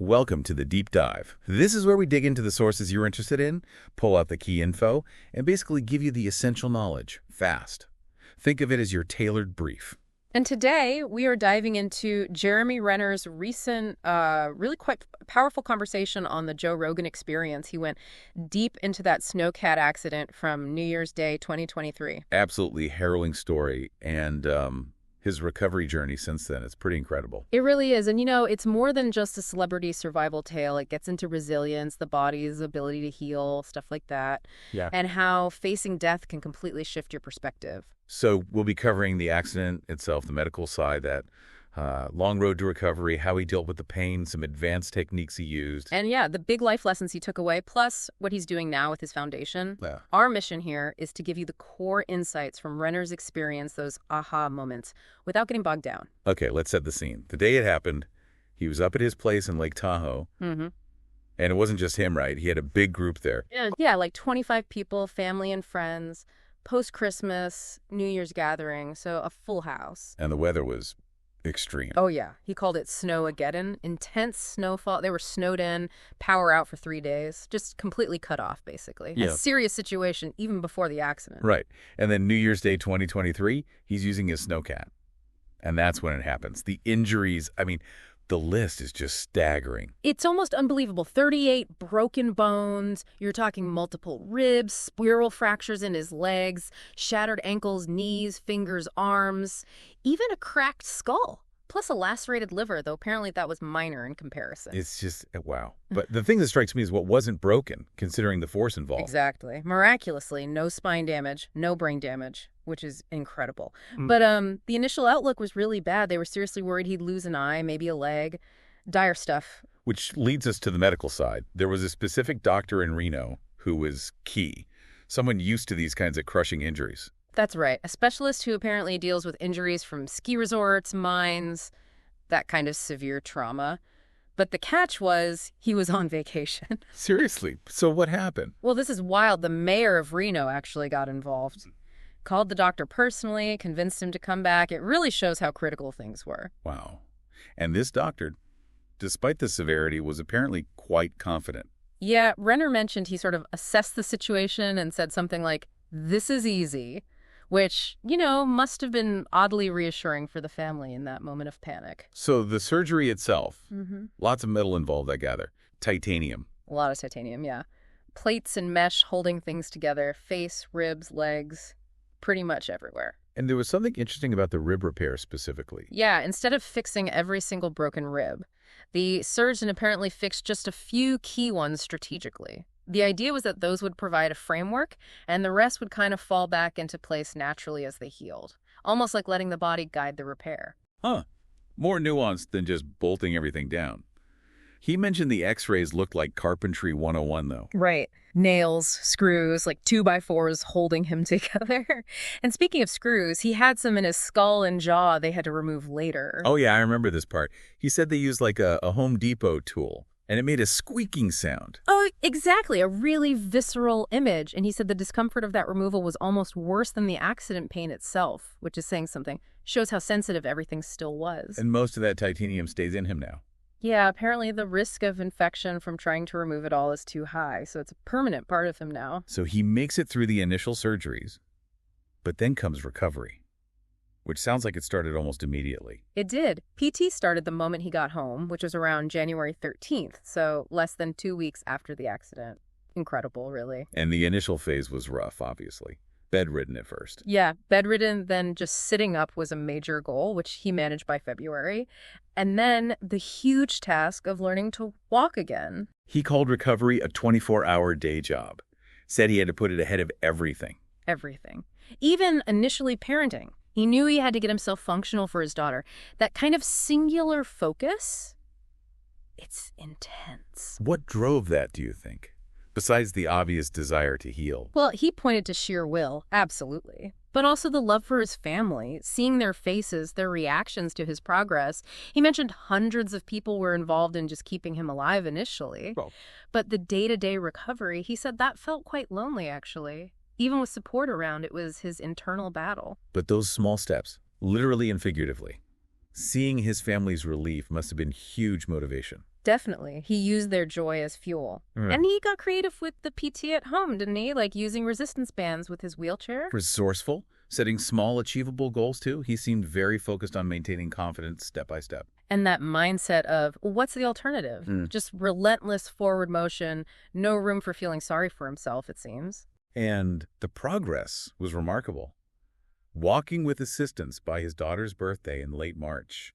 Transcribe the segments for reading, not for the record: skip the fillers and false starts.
Welcome to the Deep Dive. This is where we dig into the sources you're interested in, pull out the key info, and basically give you the essential knowledge, fast. Think of it as your tailored brief. And today, we are diving into Jeremy Renner's recent, really quite powerful conversation on the Joe Rogan Experience. He went deep into that snowcat accident from New Year's Day 2023. Absolutely harrowing story, and his recovery journey since then is pretty incredible. It really is. And, you know, it's more than just a celebrity survival tale. It gets into resilience, the body's ability to heal, stuff like that. Yeah. And how facing death can completely shift your perspective. So we'll be covering the accident itself, the medical side, that long road to recovery, how he dealt with the pain, some advanced techniques he used. And yeah, the big life lessons he took away, plus what he's doing now with his foundation. Yeah. Our mission here is to give you the core insights from Renner's experience, those aha moments, without getting bogged down. Okay, let's set the scene. The day it happened, he was up at his place in Lake Tahoe. Mm-hmm. And it wasn't just him, right? He had a big group there. Yeah, like 25 people, family and friends, post-Christmas, New Year's gathering, so a full house. And the weather was extreme. Oh, yeah. He called it Snowageddon. Intense snowfall. They were snowed in, power out for 3 days. Just completely cut off, basically. Yeah. A serious situation even before the accident. Right. And then New Year's Day 2023, he's using his snowcat. And that's when it happens. The injuries, I mean, the list is just staggering. It's almost unbelievable. 38 broken bones. You're talking multiple ribs, spiral fractures in his legs, shattered ankles, knees, fingers, arms, even a cracked skull, plus a lacerated liver, though apparently that was minor in comparison. It's just, wow. But the thing that strikes me is what wasn't broken, considering the force involved. Exactly. Miraculously, no spine damage, no brain damage, which is incredible. Mm. But the initial outlook was really bad. They were seriously worried he'd lose an eye, maybe a leg. Dire stuff. Which leads us to the medical side. There was a specific doctor in Reno who was key, someone used to these kinds of crushing injuries. That's right. A specialist who apparently deals with injuries from ski resorts, mines, that kind of severe trauma. But the catch was he was on vacation. Seriously? So what happened? Well, this is wild. The mayor of Reno actually got involved. Called the doctor personally, convinced him to come back. It really shows how critical things were. Wow. And this doctor, despite the severity, was apparently quite confident. Yeah, Renner mentioned he sort of assessed the situation and said something like, "This is easy," which, you know, must have been oddly reassuring for the family in that moment of panic. So the surgery itself, Mm-hmm. lots of metal involved, I gather. Titanium. A lot of titanium, yeah. Plates and mesh holding things together, face, ribs, legs, pretty much everywhere. And there was something interesting about the rib repair specifically. Yeah, instead of fixing every single broken rib, the surgeon apparently fixed just a few key ones strategically. The idea was that those would provide a framework, and the rest would kind of fall back into place naturally as they healed, almost like letting the body guide the repair. Huh. More nuanced than just bolting everything down. He mentioned the x-rays looked like carpentry 101, though. Right. Nails, screws, like 2x4s holding him together. And speaking of screws, he had some in his skull and jaw they had to remove later. Oh, yeah, I remember this part. He said they used like a Home Depot tool, and it made a squeaking sound. Oh, exactly. A really visceral image. And he said the discomfort of that removal was almost worse than the accident pain itself, which is saying something. Shows how sensitive everything still was. And most of that titanium stays in him now. Yeah, apparently the risk of infection from trying to remove it all is too high, so it's a permanent part of him now. So he makes it through the initial surgeries, but then comes recovery, which sounds like it started almost immediately. It did. PT started the moment he got home, which was around January 13th, so less than 2 weeks after the accident. Incredible, really. And the initial phase was rough, obviously. Bedridden at first. Yeah, bedridden, then just sitting up was a major goal, which he managed by February. And then the huge task of learning to walk again. He called recovery a 24-hour day job. Said he had to put it ahead of everything. Everything. Even initially parenting. He knew he had to get himself functional for his daughter. That kind of singular focus, it's intense. What drove that, do you think? Besides the obvious desire to heal. Well, he pointed to sheer will, absolutely. But also the love for his family, seeing their faces, their reactions to his progress. He mentioned hundreds of people were involved in just keeping him alive initially. Well, but the day-to-day recovery, he said that felt quite lonely, actually. Even with support around, it was his internal battle. but those small steps, literally and figuratively, seeing his family's relief must have been huge motivation. Definitely. He used their joy as fuel. Right. And he got creative with the PT at home, didn't he? Like using resistance bands with his wheelchair. Resourceful, setting small, achievable goals, too. He seemed very focused on maintaining confidence step by step. And that mindset of, what's the alternative? Just relentless forward motion, no room for feeling sorry for himself, it seems. And the progress was remarkable. Walking with assistance by his daughter's birthday in late March.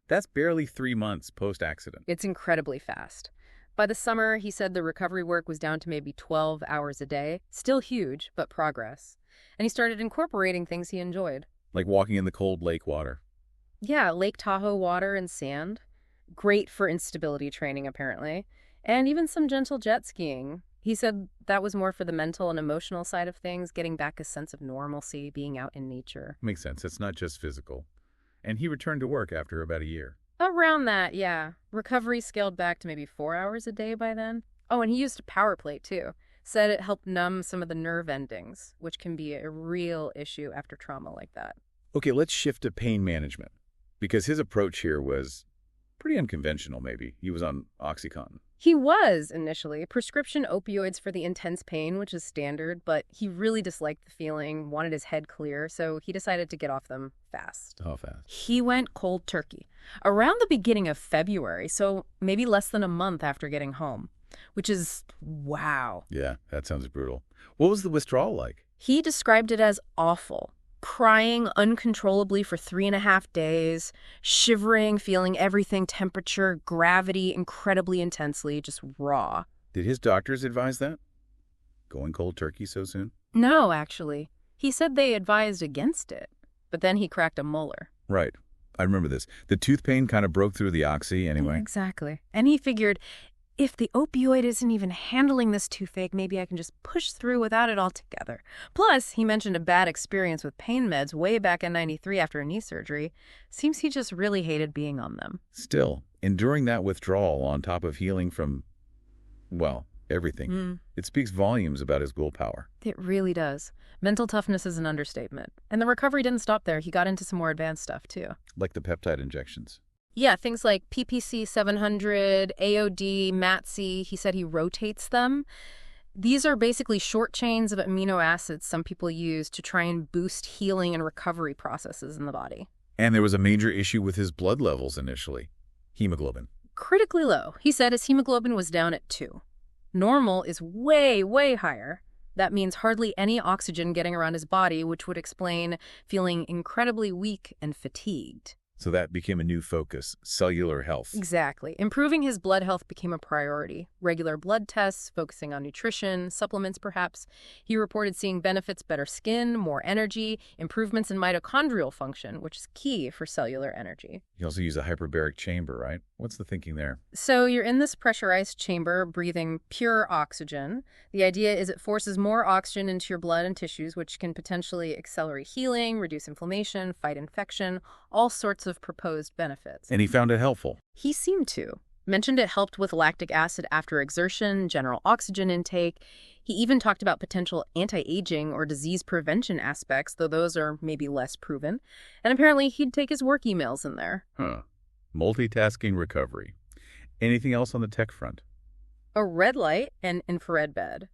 That's barely 3 months post-accident. It's incredibly fast. By the summer, he said the recovery work was down to maybe 12 hours a day. Still huge, but progress. And he started incorporating things he enjoyed. Like walking in the cold lake water. Yeah, Lake Tahoe water and sand. Great for instability training, apparently. And even some gentle jet skiing. He said that was more for the mental and emotional side of things, getting back a sense of normalcy, being out in nature. Makes sense. It's not just physical. And he returned to work after about a year. Around that, yeah. Recovery scaled back to maybe 4 hours a day by then. Oh, and he used a power plate, too. Said it helped numb some of the nerve endings, which can be a real issue after trauma like that. Okay, let's shift to pain management. Because his approach here was pretty unconventional, maybe. He was on OxyContin. He was, initially, prescription opioids for the intense pain, which is standard, but he really disliked the feeling, wanted his head clear, so he decided to get off them fast. How fast? He went cold turkey. Around the beginning of February, so maybe less than a month after getting home, which is, wow. Yeah, that sounds brutal. What was the withdrawal like? He described it as awful. Crying uncontrollably for 3.5 days, shivering, feeling everything, temperature, gravity, incredibly intensely, just raw. Did his doctors advise that? Going cold turkey so soon? No, actually. He said they advised against it, but then he cracked a molar. Right. I remember this. The tooth pain kind of broke through the oxy anyway. Exactly. And he figured, if the opioid isn't even handling this toothache, maybe I can just push through without it altogether. Plus, he mentioned a bad experience with pain meds way back in '93 after a knee surgery. Seems he just really hated being on them. Still, enduring that withdrawal on top of healing from, well, everything. It speaks volumes about his willpower. It really does. Mental toughness is an understatement. And the recovery didn't stop there. He got into some more advanced stuff, too. Like the peptide injections. Yeah, things like PPC 700, AOD, MATC. He said he rotates them. These are basically short chains of amino acids some people use to try and boost healing and recovery processes in the body. And there was a major issue with his blood levels initially. Hemoglobin. Critically low. He said his hemoglobin was down at 2. Normal is way, way higher. That means hardly any oxygen getting around his body, which would explain feeling incredibly weak and fatigued. So that became a new focus, cellular health. Exactly. Improving his blood health became a priority. Regular blood tests, focusing on nutrition, supplements perhaps. He reported seeing benefits, better skin, more energy, improvements in mitochondrial function, which is key for cellular energy. You also use a hyperbaric chamber, right? What's the thinking there? So you're in this pressurized chamber breathing pure oxygen. The idea is it forces more oxygen into your blood and tissues, which can potentially accelerate healing, reduce inflammation, fight infection, all sorts of proposed benefits. And he found it helpful. He seemed to. Mentioned it helped with lactic acid after exertion, general oxygen intake. He even talked about potential anti-aging or disease prevention aspects, though those are maybe less proven. And apparently he'd take his work emails in there. Multitasking recovery. Anything else on the tech front? A red light and infrared bed.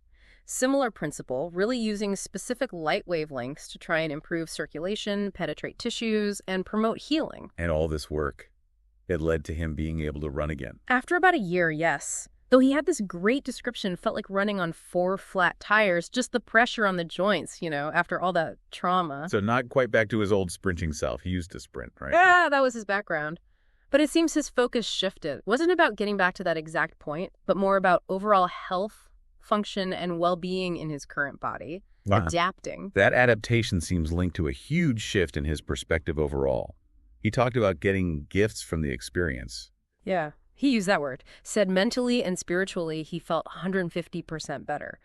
Similar principle, really using specific light wavelengths to try and improve circulation, penetrate tissues, and promote healing. And all this work, it led to him being able to run again. After about a year, yes. Though he had this great description, felt like running on 4 flat tires, just the pressure on the joints, after all that trauma. So not quite back to his old sprinting self. He used to sprint, right? Yeah, that was his background. But it seems his focus shifted. It wasn't about getting back to that exact point, but more about overall health, function, and well-being in his current body. Wow. Adapting. That adaptation seems linked to a huge shift in his perspective overall. He talked about getting gifts from the experience. Yeah, he used that word. Said mentally and spiritually he felt 150% better.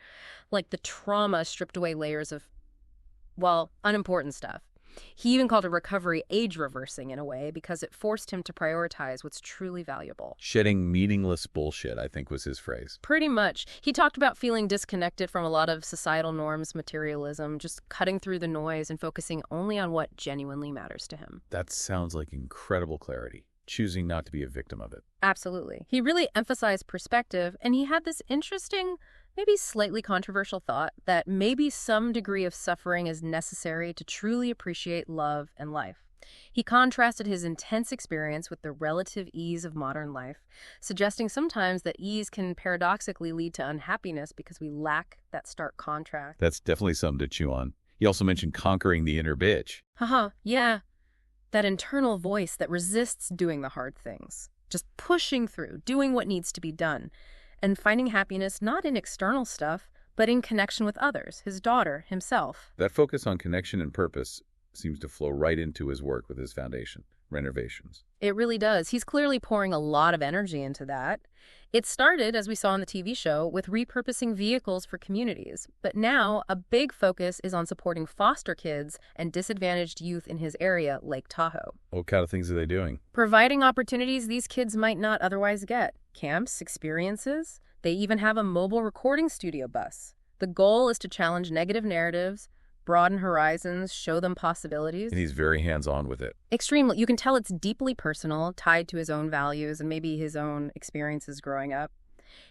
Like the trauma stripped away layers of, unimportant stuff. He even called a recovery age reversing in a way because it forced him to prioritize what's truly valuable. Shedding meaningless bullshit, I think was his phrase. Pretty much. He talked about feeling disconnected from a lot of societal norms, materialism, just cutting through the noise and focusing only on what genuinely matters to him. That sounds like incredible clarity. choosing not to be a victim of it. Absolutely. He really emphasized perspective, and he had this interesting, maybe slightly controversial thought that maybe some degree of suffering is necessary to truly appreciate love and life. He contrasted his intense experience with the relative ease of modern life, suggesting sometimes that ease can paradoxically lead to unhappiness because we lack that stark contrast. That's definitely something to chew on. He also mentioned conquering the inner bitch. Haha, yeah. That internal voice that resists doing the hard things. Just pushing through, doing what needs to be done, and finding happiness not in external stuff, but in connection with others, his daughter, himself. That focus on connection and purpose seems to flow right into his work with his foundation, Renovations. It really does. He's clearly pouring a lot of energy into that. It started, as we saw on the TV show, with repurposing vehicles for communities. But now, a big focus is on supporting foster kids and disadvantaged youth in his area, Lake Tahoe. What kind of things are they doing? Providing opportunities these kids might not otherwise get. Camps, experiences. They even have a mobile recording studio bus. The goal is to challenge negative narratives, broaden horizons, show them possibilities. And he's very hands-on with it. Extremely. You can tell it's deeply personal, tied to his own values and maybe his own experiences growing up.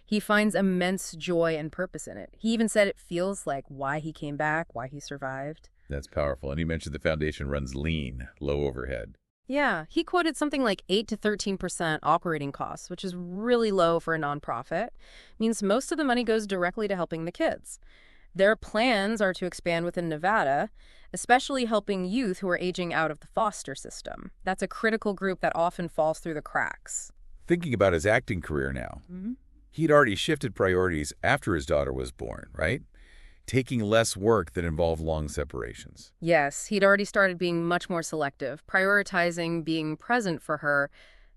He finds immense joy and purpose in it. He even said it feels like why he came back, why he survived. That's powerful. And he mentioned the foundation runs lean, low overhead. Yeah, he quoted something like 8 to 13% operating costs, which is really low for a nonprofit. Means most of the money goes directly to helping the kids. Their plans are to expand within Nevada, especially helping youth who are aging out of the foster system. That's a critical group that often falls through the cracks. Thinking about his acting career now, he'd already shifted priorities after his daughter was born, right? Taking less work that involved long separations. Yes, he'd already started being much more selective, prioritizing being present for her.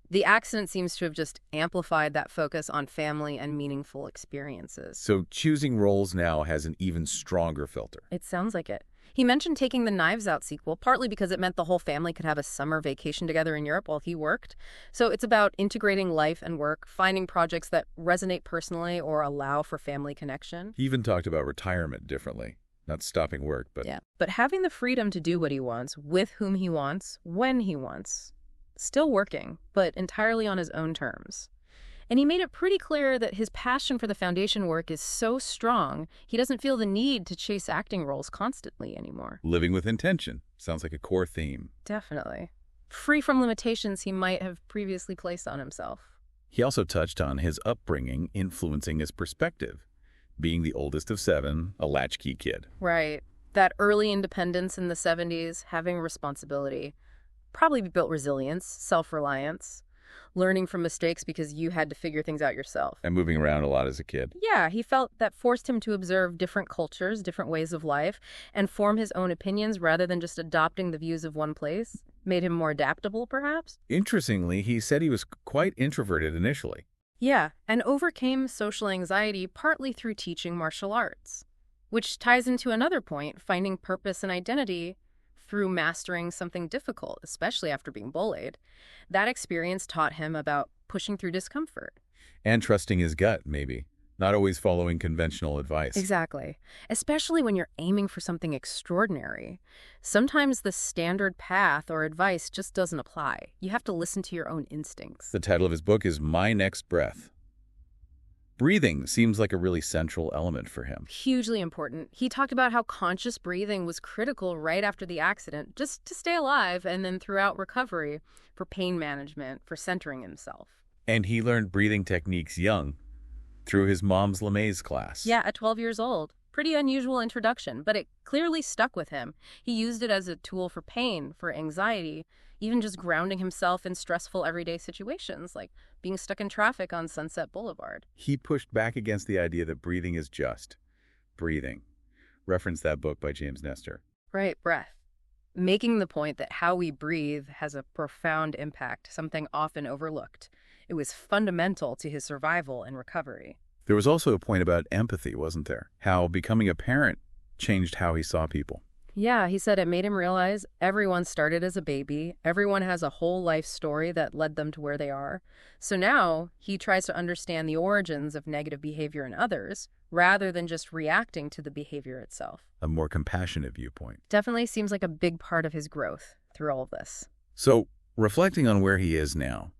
The accident seems to have just amplified that focus on family and meaningful experiences. So choosing roles now has an even stronger filter. It sounds like it. He mentioned taking the Knives Out sequel, partly because it meant the whole family could have a summer vacation together in Europe while he worked. So it's about integrating life and work, finding projects that resonate personally or allow for family connection. He even talked about retirement differently. Not stopping work, but... Yeah, but having the freedom to do what he wants, with whom he wants, when he wants. Still working, but entirely on his own terms. And he made it pretty clear that his passion for the foundation work is so strong, he doesn't feel the need to chase acting roles constantly anymore. Living with intention. Sounds like a core theme. Definitely. Free from limitations he might have previously placed on himself. He also touched on his upbringing influencing his perspective. Being the oldest of 7, a latchkey kid. Right. That early independence in the 70s, having responsibility. Probably built resilience, self-reliance, learning from mistakes because you had to figure things out yourself. And moving around a lot as a kid. Yeah, he felt that forced him to observe different cultures, different ways of life, and form his own opinions rather than just adopting the views of one place. Made him more adaptable, perhaps? Interestingly, he said he was quite introverted initially. Yeah, and overcame social anxiety partly through teaching martial arts, which ties into another point, finding purpose and identity through mastering something difficult, especially after being bullied. That experience taught him about pushing through discomfort. And trusting his gut, maybe. Not always following conventional advice. Exactly. Especially when you're aiming for something extraordinary. Sometimes the standard path or advice just doesn't apply. You have to listen to your own instincts. The title of his book is My Next Breath. Breathing seems like a really central element for him. Hugely important. He talked about how conscious breathing was critical right after the accident, just to stay alive, and then throughout recovery, for pain management, for centering himself. And he learned breathing techniques young, through his mom's LeMay's class. Yeah, at 12 years old. Pretty unusual introduction, but it clearly stuck with him. He used it as a tool for pain, for anxiety, even just grounding himself in stressful everyday situations, like being stuck in traffic on Sunset Boulevard. He pushed back against the idea that breathing is just breathing. Reference that book by James Nestor. Right, breath. Making the point that how we breathe has a profound impact, something often overlooked. It was fundamental to his survival and recovery. There was also a point about empathy, wasn't there? How becoming a parent changed how he saw people. Yeah, he said it made him realize everyone started as a baby. Everyone has a whole life story that led them to where they are. So now he tries to understand the origins of negative behavior in others rather than just reacting to the behavior itself. A more compassionate viewpoint. Definitely seems like a big part of his growth through all of this. So Reflecting on where he is now,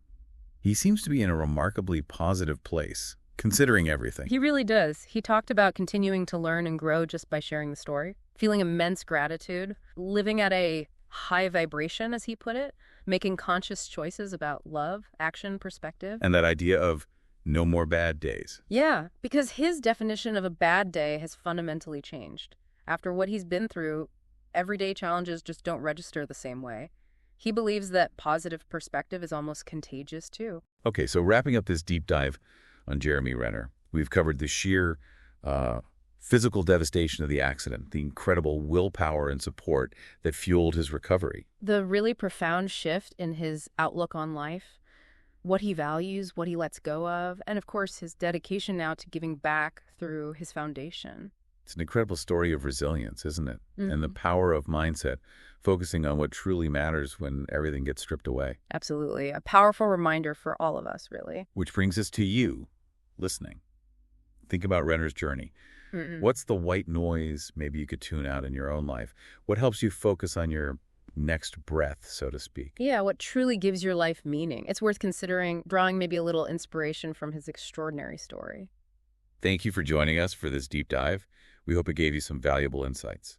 he seems to be in a remarkably positive place, considering everything. He really does. He talked about continuing to learn and grow just by sharing the story, feeling immense gratitude, living at a high vibration, as he put it, making conscious choices about love, action, perspective. And that idea of no more bad days. Yeah, because his definition of a bad day has fundamentally changed. After what he's been through, everyday challenges just don't register the same way. He believes that positive perspective is almost contagious, too. Okay, so wrapping up this deep dive on Jeremy Renner, we've covered the sheer physical devastation of the accident, the incredible willpower and support that fueled his recovery. The really profound shift in his outlook on life, what he values, what he lets go of, and of course his dedication now to giving back through his foundation. It's an incredible story of resilience, isn't it? And the power of mindset, focusing on what truly matters when everything gets stripped away. Absolutely. A powerful reminder for all of us, really. Which brings us to you, listening. Think about Renner's journey. What's the white noise maybe you could tune out in your own life? What helps you focus on your next breath, so to speak? Yeah, what truly gives your life meaning. It's worth considering drawing maybe a little inspiration from his extraordinary story. Thank you for joining us for this deep dive. We hope it gave you some valuable insights.